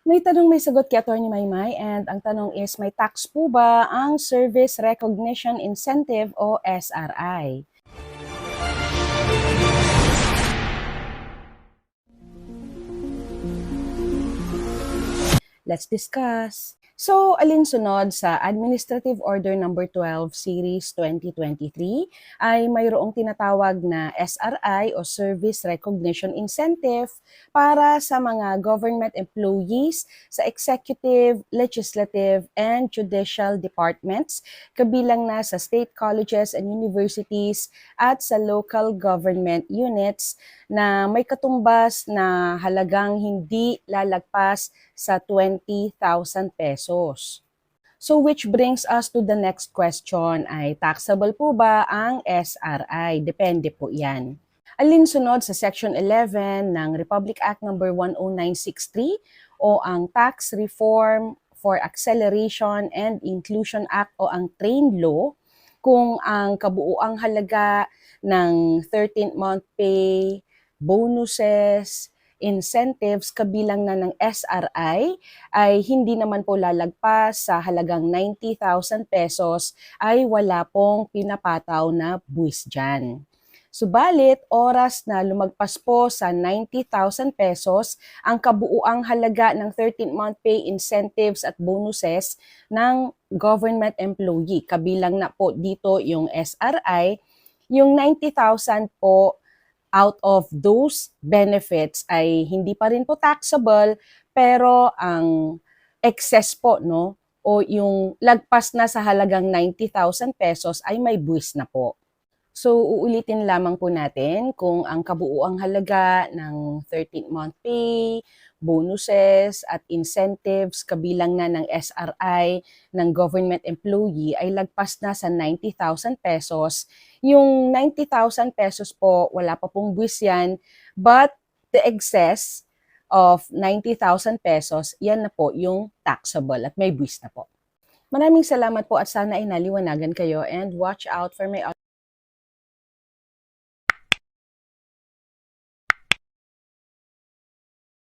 May tanong may sagot kay Atty. Maymay and ang tanong is may tax po ba ang Service Recognition Incentive o SRI? Let's discuss. So, alinsunod sa Administrative Order Number 12 Series 2023 ay mayroong tinatawag na SRI o Service Recognition Incentive para sa mga government employees sa executive, legislative, and judicial departments, kabilang na sa state colleges and universities at sa local government units na may katumbas na halagang hindi lalagpas sa 20,000 pesos. So which brings us to the next question ay taxable po ba ang SRI? Depende po yan. Alinsunod sa Section 11 ng Republic Act No. 10963 o ang Tax Reform for Acceleration and Inclusion Act o ang TRAIN Law, kung ang kabuuang halaga ng 13th month pay, bonuses, incentives kabilang na ng SRI ay hindi naman po lalagpas sa halagang 90,000 pesos ay wala pong pinapataw na buwis dyan. Subalit, oras na lumagpas po sa 90,000 pesos ang kabuuang halaga ng 13th month pay, incentives at bonuses ng government employee. Kabilang na po dito yung SRI, yung 90,000 po out of those benefits ay hindi pa rin po taxable, pero ang excess po, no, o yung lagpas na sa halagang 90,000 pesos ay may buwis na po. So, uulitin lamang po natin kung ang kabuuang halaga ng 13th month pay, bonuses at incentives kabilang na ng SRI ng government employee ay lagpas na sa 90,000 pesos. Yung 90,000 pesos po, wala pa pong buwis yan, but the excess of 90,000 pesos, yan na po yung taxable at may buwis na po. Maraming salamat po at sana ay naliwanagan kayo and watch out for my